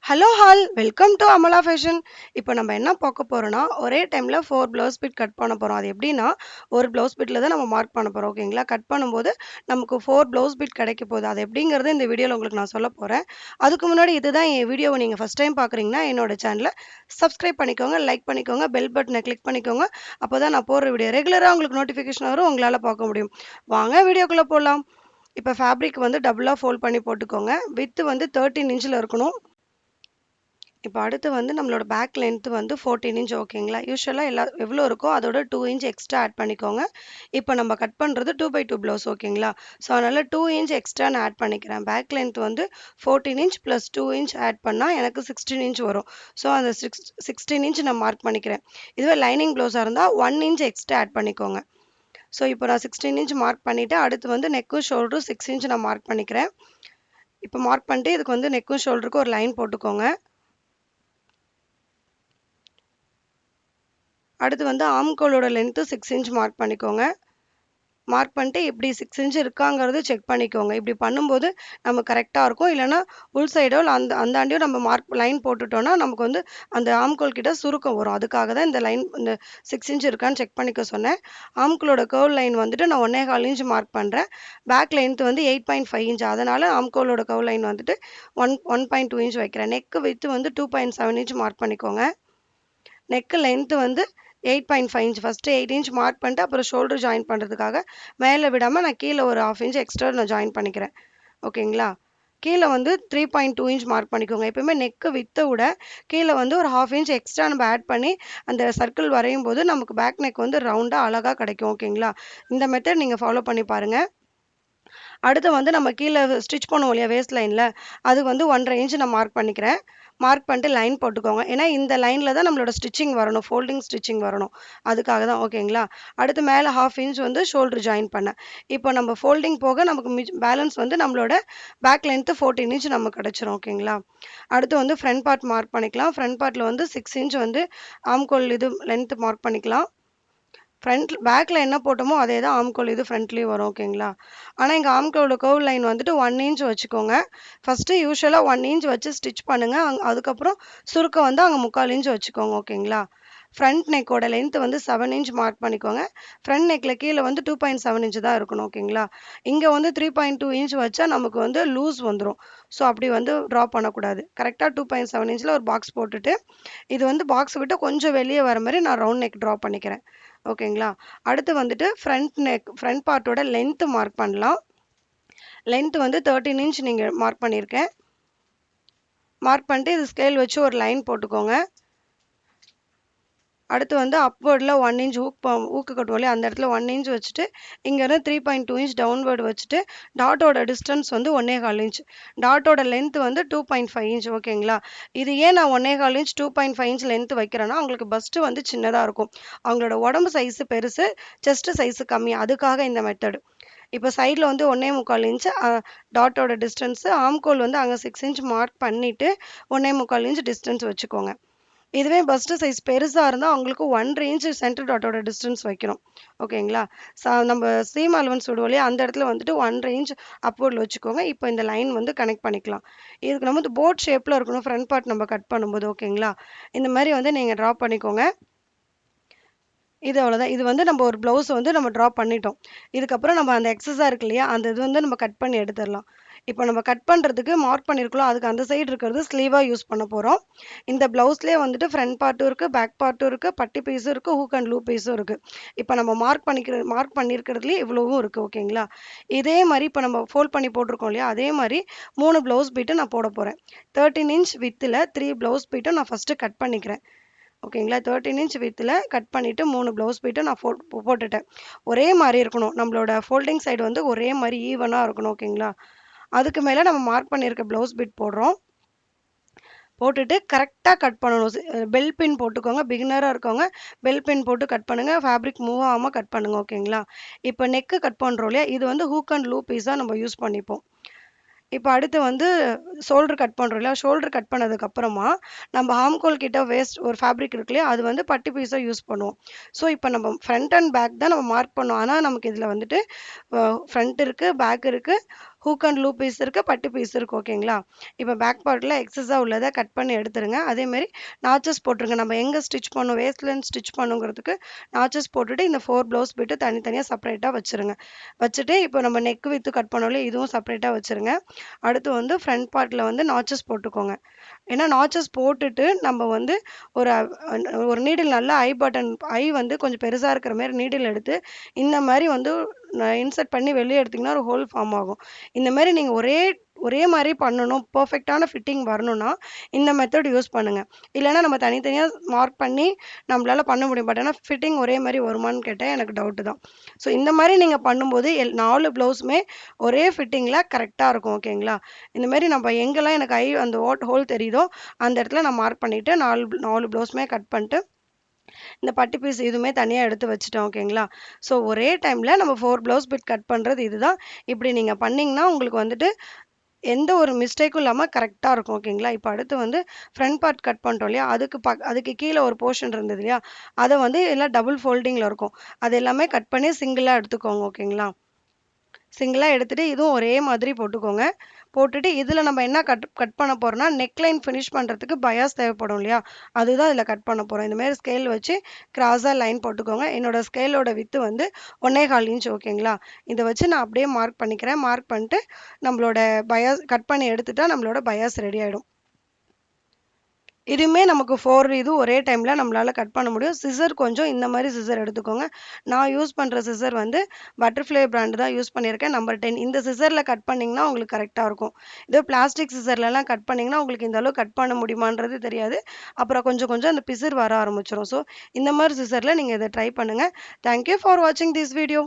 Hello hall welcome to Amala fashion. இப்போ நம்ம என்ன பார்க்க போறோம்னா, ஒரே டைமில் 4 ப்ளவுஸ் பிட் கட் பண்ண போகிறோம். அது எப்படின்னா, ஒரு ப்ளவுஸ் பிட்டில் தான் நம்ம மார்க் பண்ண போகிறோம். ஓகேங்களா? கட் பண்ணும்போது நமக்கு 4 ப்ளவுஸ் பிட் கிடைக்க போகுது. அது எப்படிங்கிறது இந்த வீடியோவில் உங்களுக்கு நான் சொல்ல போகிறேன். அதுக்கு முன்னாடி இதுதான் என் வீடியோவை நீங்கள் ஃபஸ்ட் டைம் பார்க்குறீங்கன்னா, என்னோட சேனலை சப்ஸ்கிரைப் பண்ணிக்கோங்க, லைக் பண்ணிக்கோங்க, பெல் பட்டனை கிளிக் பண்ணிக்கோங்க. அப்போ தான் நான் போடுற வீடியோ ரெகுலராக உங்களுக்கு நோட்டிஃபிகேஷன் வரும், உங்களால் பார்க்க முடியும். வாங்க வீடியோக்குள்ளே போகலாம். இப்போ ஃபேப்ரிக் வந்து டபுளாக ஃபோல்ட் பண்ணி போட்டுக்கோங்க. வித்து வந்து 13 இன்ச்சில் இருக்கணும். இப்போ அடுத்து வந்து நம்மளோட பேக் லென்த் வந்து 14 இன்ச் ஓகேங்களா? யூசுவலா எவ்வளோ இருக்கோ அதோட 2 இன்ச் எக்ஸ்ட்ரா ஆட் பண்ணிக்கோங்க. இப்போ நம்ம கட் பண்ணுறது 2x2 ப்ளவுஸ் ஓகேங்களா? ஸோ அதனால் 2 இன்ச் எக்ஸ்ட்ரா நான் ஆட் பண்ணிக்கிறேன். பேக் லென்த் வந்து 14 இன்ச் ப்ளஸ் 2 இன்ச் ஆட் பண்ணால் எனக்கு 16 இன்ச் வரும். ஸோ அந்த 16 இன்ச் நான் மார்க் பண்ணிக்கிறேன். இதுவே லைனிங் ப்ளவுஸாக இருந்தால் 1 இன்ச் எக்ஸ்ட்ரா ஆட் பண்ணிக்கோங்க. ஸோ இப்போ நான் 16 இன்ச் மார்க் பண்ணிவிட்டு அடுத்து வந்து நெக்கும் ஷோல்டரும் 6 இன்ச் நான் மார்க் பண்ணிக்கிறேன். இப்போ மார்க் பண்ணிட்டு இதுக்கு வந்து நெக்கும் ஷோல்டருக்கு ஒரு லைன் போட்டுக்கோங்க. அடுத்து வந்து ஆம்கோலோட லென்த்து 6 இன்ச் மார்க் பண்ணிக்கோங்க. மார்க் பண்ணிட்டு இப்படி 6 இன்ச் இருக்காங்கிறது செக் பண்ணிக்கோங்க. இப்படி பண்ணும்போது நமக்கு கரெக்டாக இருக்கும். இல்லைன்னா உள் சைடோ இல்லை அந்தாண்டியோ நம்ம மார்க் லைன் போட்டுட்டோம்னா நமக்கு வந்து அந்த ஆம்கோல் கிட்ட சுருக்கம் வரும். அதுக்காக தான் இந்த 6 இன்ச் இருக்கான்னு செக் பண்ணிக்க சொன்னேன். ஆம்கோலோட கர்வ் லைன் வந்துட்டு நான் 1.25 இன்ச் மார்க் பண்ணுறேன். பேக் லென்த் வந்து 8.5 இன்ச். அதனால் ஆம்கோலோட கர்வ் லைன் வந்துட்டு 1.2 இன்ச் வைக்கிறேன். நெக்கு வித்து வந்து 2.7 இன்ச் மார்க் பண்ணிக்கோங்க. நெக்கு லென்த்து வந்து 8.5 இன்ச். ஃபஸ்ட்டு 8 இன்ச் மார்க் பண்ணிட்டு அப்புறம் ஷோல்டர் ஜாயின் பண்ணுறதுக்காக மேலே விடாமல் நான் கீழே ஒரு 1/2 இன்ச் எக்ஸ்ட்ரா நான் ஜாயின் பண்ணிக்கிறேன். ஓகேங்களா? கீழே வந்து 3.2 இன்ச் மார்க் பண்ணிக்கோங்க. எப்பயுமே நெக்கு வித்தை விட கீழே வந்து ஒரு 1/2 இன்ச் எக்ஸ்ட்ரா நம்ம ஆட் பண்ணி அந்த சர்க்கிள் வரையும் போது நமக்கு பேக் நெக் வந்து ரவுண்டாக அழகாக கிடைக்கும். ஓகேங்களா? இந்த மெத்தட் நீங்கள் ஃபாலோ பண்ணி பாருங்கள். அடுத்து வந்து நம்ம கீழே ஸ்டிச் பண்ணுவோம் இல்லையா வேஸ்ட் லைனில், அது வந்து 1.5 இன்ச் நான் மார்க் பண்ணிக்கிறேன். மார்க் பண்ணிட்டு லைன் போட்டுக்கோங்க. ஏன்னா இந்த லைனில் தான் நம்மளோட ஸ்டிச்சிங் வரணும், ஃபோல்டிங் ஸ்டிச்சிங் வரணும். அதுக்காக தான் ஓகேங்களா? அடுத்து மேலே 1/2 இன்ச் வந்து ஷோல்டர் ஜாயின் பண்ணேன். இப்போ நம்ம ஃபோல்டிங் போக நமக்கு பேலன்ஸ் வந்து நம்மளோட பேக் லென்த்து 14 இன்ச் நமக்கு கிடச்சிரும். ஓகேங்களா? அடுத்து வந்து ஃப்ரண்ட் பார்ட் மார்க் பண்ணிக்கலாம். ஃப்ரண்ட் பார்ட்டில் வந்து 6 இன்ச் வந்து ஆம்கோல் இது லென்த்து மார்க் பண்ணிக்கலாம். பேக்கில் என்ன போட்டோமோ அதே தான் ஆம்கோல் இது ஃப்ரண்ட்லேயும் வரும். ஓகேங்களா? ஆனால் எங்கள் ஆம்கோலோட கர்வ் லைன் வந்துட்டு 1 இன்ச் வச்சுக்கோங்க. ஃபஸ்ட்டு யூசுவலாக 1 இன்ச் வச்சு ஸ்டிச் பண்ணுங்கள். அதுக்கப்புறம் சுருக்கம் வந்து அங்கே 3/4 இன்ச் வச்சுக்கோங்க. ஓகேங்களா? ஃப்ரண்ட் நெக்கோட லென்த் வந்து 7 இன்ச் மார்க் பண்ணிக்கோங்க. ஃப்ரண்ட் நெக்கில் கீழே வந்து 2.7 இன்ச் தான் இருக்கணும். ஓகேங்களா? இங்கே வந்து 3.2 இன்ச் வச்சா நமக்கு வந்து லூஸ் வந்துடும். ஸோ அப்படி வந்து ட்ரா பண்ணக்கூடாது. கரெக்டாக 2.7 இன்ச்சில் ஒரு பாக்ஸ் போட்டுட்டு இது வந்து பாக்ஸ் விட்டு கொஞ்சம் வெளியே வர மாதிரி நான் ரவுண்ட் நெக் ட்ரா பண்ணிக்கிறேன். ஓகேங்களா? அடுத்து வந்துட்டு ஃப்ரண்ட் பார்ட்டோட லென்த் மார்க் பண்ணலாம். லென்த் வந்து 13 இன்ச் நீங்கள் மார்க் பண்ணியிருக்கேன். மார்க் பண்ணிட்டு இது ஸ்கேல் வச்சு ஒரு லைன் போட்டுக்கோங்க. அடுத்து வந்து அப்வர்டில் 1 இன்ச் ஊக்கு கட்டுவோம் இல்லையா, அந்த இடத்துல 1 இன்ச் வச்சுட்டு இங்கேருந்து 3.2 இன்ச் டவுன்வேர்டு வச்சுட்டு டாட்டோட டிஸ்டன்ஸ் வந்து 1.25 இன்ச். டாட்டோட லென்த் வந்து 2.5 இன்ச். ஓகேங்களா? இது ஏன் நான் 1.25 இன்ச் 2.5 இன்ச் லென்த் வைக்கிறேன்னா அவங்களுக்கு பஸ்ட்டு வந்து சின்னதாக இருக்கும். அவங்களோட உடம்பு சைஸு பெருசு, செஸ்ட்டு சைஸு கம்மி. அதுக்காக இந்த மெத்தடு. இப்போ சைடில் வந்து 1.25 இன்ச் டாட்டோட டிஸ்டன்ஸு, ஆம்கோல் வந்து அங்கே 6 இன்ச் மார்க் பண்ணிவிட்டு 1.25 இன்ச் டிஸ்டன்ஸ் வச்சுக்கோங்க. இதுவே பஸ்ட்டு சைஸ் பெருசாக இருந்தால் அவங்களுக்கு 1.5 இன்ச் சென்டர் டாட்டோட டிஸ்டன்ஸ் வைக்கணும். ஓகேங்களா? நம்ம சீம் அலவன்ஸ் விடுவோம் இல்லையா, அந்த இடத்துல வந்துட்டு 1.5 இன்ச் அப்வர்டில் வச்சுக்கோங்க. இப்போ இந்த லைன் வந்து கனெக்ட் பண்ணிக்கலாம். இதுக்கு நம்ம வந்து போட் ஷேப்பில் இருக்கணும் ஃப்ரண்ட் பார்ட் நம்ம கட் பண்ணும்போது. ஓகேங்களா? இந்த மாதிரி வந்து நீங்கள் ட்ரா பண்ணிக்கோங்க. இது அவ்வளோதான். இது வந்து நம்ம ஒரு ப்ளவுஸ் வந்து நம்ம ட்ரா பண்ணிட்டோம். இதுக்கப்புறம் நம்ம அந்த எக்ஸஸாக இருக்கு இல்லையா, அந்த இது வந்து நம்ம கட் பண்ணி எடுத்துடலாம். இப்போ நம்ம கட் பண்ணுறதுக்கு மார்க் பண்ணியிருக்கலாம், அதுக்கு அந்த சைடு இருக்கிறது ஸ்லீவாக யூஸ் பண்ண போகிறோம். இந்த ப்ளவுஸ்லேயே வந்துட்டு ஃப்ரண்ட் பார்ட்டும் இருக்குது, பேக் பார்ட்டும் இருக்குது, பட்டி பீஸும் இருக்குது, ஹூக் அண்ட் லூப் பீஸும் இருக்குது. இப்போ நம்ம மார்க் பண்ணியிருக்கிறதுலேயே இவ்வளவும் இருக்குது. ஓகேங்களா? இதே மாதிரி இப்போ நம்ம ஃபோல்ட் பண்ணி போட்டிருக்கோம் இல்லையா, அதே மாதிரி 3 ப்ளவுஸ் பீட்டு நான் போட போகிறேன். 13 இன்ச் வித்தில் 3 ப்ளவுஸ் பீட்டும் நான் ஃபஸ்ட்டு கட் பண்ணிக்கிறேன். ஓகேங்களா? 13 இன்ச் வித்தில் கட் பண்ணிவிட்டு 3 ப்ளவுஸ் பீட்டும் நான் போட்டுட்டேன். ஒரே மாதிரி இருக்கணும். நம்மளோட ஃபோல்டிங் சைடு வந்து ஒரே மாதிரி ஈவனாக இருக்கணும். ஓகேங்களா? அதுக்கு மேலே நம்ம மார்க் பண்ணியிருக்க ப்ளவுஸ் பீட் போடுறோம். போட்டுட்டு கரெக்டாக கட் பண்ணணும். பெல் பின் போட்டுக்கோங்க. பிகினராக இருக்கவங்க பெல் பின் போட்டு கட் பண்ணுங்கள். ஃபேப்ரிக் மூவ் ஆகாமல் கட் பண்ணுங்கள். ஓகேங்களா? இப்போ நெக்கு கட் பண்ணுறோம் இல்லையா, இது வந்து ஹூக் அண்ட் லூப் பீஸாக நம்ம யூஸ் பண்ணிப்போம். இப்போ அடுத்து வந்து ஷோல்டர் கட் பண்ணுறோம் இல்லையா, ஷோல்டர் கட் பண்ணதுக்கப்புறமா நம்ம ஆம்கோல் கிட்ட வேஸ்ட் ஒரு ஃபேப்ரிக் இருக்கு இல்லையா, அது வந்து பட்டி பீஸாக யூஸ் பண்ணுவோம். ஸோ இப்போ நம்ம ஃப்ரண்ட் அண்ட் பேக் தான் நம்ம மார்க் பண்ணோம். ஆனால் நமக்கு இதில் வந்துட்டு ஃப்ரண்ட் இருக்குது, பேக் இருக்குது, ஹூக் அண்ட் லூப் பீஸ் இருக்குது, பட்டு பீஸ் இருக்குது. ஓகேங்களா? இப்போ பேக் பார்ட்டில் எக்ஸஸாக உள்ளதை கட் பண்ணி எடுத்துருங்க. அதேமாரி நாச்சஸ் போட்டுருங்க. நம்ம எங்கே ஸ்டிச் பண்ணணும், வேஸ்ட்லேருந்து ஸ்டிச் பண்ணுங்கிறதுக்கு நாச்சஸ் போட்டுட்டு இந்த 4 ப்ளவுஸ் பிட்டு தனித்தனியாக செப்பரேட்டாக வச்சுருங்க. வச்சுட்டு இப்போ நம்ம நெக் வித்து கட் பண்ணோம்ல, இதுவும் செப்பரேட்டாக வச்சுருங்க. அடுத்து வந்து ஃப்ரண்ட் பார்ட்டில் வந்து நாச்சஸ் போட்டுக்கோங்க. ஏன்னா நாச்சஸ் போட்டுட்டு நம்ம வந்து ஒரு ஒரு நீடில் நல்லா ஐ வந்து கொஞ்சம் பெருசாக இருக்கிற மாதிரி நீடில் எடுத்து இந்த மாதிரி வந்து இன்சர்ட் பண்ணி வெளியே எடுத்திங்கன்னா ஒரு ஹோல் ஃபார்ம் ஆகும். இந்த மாதிரி நீங்கள் ஒரே மாதிரி பண்ணணும், பர்ஃபெக்டான ஃபிட்டிங் வரணும்னா இந்த மெத்தட் யூஸ் பண்ணுங்கள். இல்லைன்னா நம்ம தனித்தனியாக மார்க் பண்ணி நம்மளால் பண்ண முடியும். பட் ஆனால் ஃபிட்டிங் ஒரே மாதிரி வருமானு கேட்டால் எனக்கு டவுட்டு தான். ஸோ இந்த மாதிரி நீங்கள் பண்ணும்போது 4 ப்ளவுஸுமே ஒரே ஃபிட்டிங்கில் கரெக்டாக இருக்கும். ஓகேங்களா? இந்தமாரி நம்ம எங்கெல்லாம் எனக்கு அந்த ஹோல் தெரியுதோ அந்த இடத்துல நான் மார்க் பண்ணிவிட்டு 4 ப்ளவுஸுமே கட் பண்ணிட்டு இந்த பட்டு பீஸ் இதுவுமே தனியாக எடுத்து வச்சுட்டோம். ஓகேங்களா? ஸோ ஒரே டைமில் நம்ம 4 ப்ளவுஸ் பிட் கட் பண்ணுறது இதுதான். இப்படி நீங்கள் பண்ணிங்கன்னா உங்களுக்கு வந்துட்டு எந்த ஒரு மிஸ்டேக்கும் இல்லாமல் கரெக்டாக இருக்கும். ஓகேங்களா? இப்போ அடுத்து வந்து ஃப்ரண்ட் பார்ட் கட் பண்ணிட்டோம் இல்லையா, அதுக்கு கீழே ஒரு போர்ஷன் இருந்தது இல்லையா, அதை வந்து எல்லாம் டபுள் ஃபோல்டிங்கில் இருக்கும். அது எல்லாமே கட் பண்ணி சிங்கிளாக எடுத்துக்கோங்க. ஓகேங்களா? சிங்கிளாக எடுத்துகிட்டு இதுவும் ஒரே மாதிரி போட்டுக்கோங்க. போட்டுட்டு இதில் நம்ம என்ன கட் பண்ண போகிறோம்னா நெக்லைன் ஃபினிஷ் பண்ணுறதுக்கு பயாஸ் தேவைப்படும் இல்லையா, அதுதான் இதில் கட் பண்ண போகிறோம். இந்தமாரி ஸ்கேல் வச்சு கிராஸாக லைன் போட்டுக்கோங்க. என்னோடய ஸ்கேலோட வித்து வந்து 1.25 இன்ச். ஓகேங்களா? இதை வச்சு நான் அப்படியே மார்க் பண்ணிக்கிறேன். மார்க் பண்ணிட்டு நம்மளோட பயாஸ் கட் பண்ணி எடுத்துட்டா நம்மளோட பயாஸ் ரெடி ஆகிடும். இதுவுமே நமக்கு 4 இது ஒரே டைமில் நம்மளால் கட் பண்ண முடியும். சிசர் கொஞ்சம் இந்த மாதிரி சிசர் எடுத்துக்கோங்க. நான் யூஸ் பண்ணுற சிசர் வந்து பட்டர்ஃப்ளை பிராண்டு தான் யூஸ் பண்ணியிருக்கேன், நம்பர் 10. இந்த சிசரில் கட் பண்ணிங்கன்னா உங்களுக்கு கரெக்டாக இருக்கும். இதே பிளாஸ்டிக் சிசர்லலாம் கட் பண்ணிங்கன்னா உங்களுக்கு இந்த அளவு கட் பண்ண முடியுமான்றது தெரியாது. அப்புறம் கொஞ்சம் கொஞ்சம் அந்த பிசிர் வர ஆரம்பிச்சிடும். ஸோ இந்த மாதிரி சிசரில் நீங்கள் இதை ட்ரை பண்ணுங்கள். தேங்க்யூ ஃபார் வாட்சிங் திஸ் வீடியோ.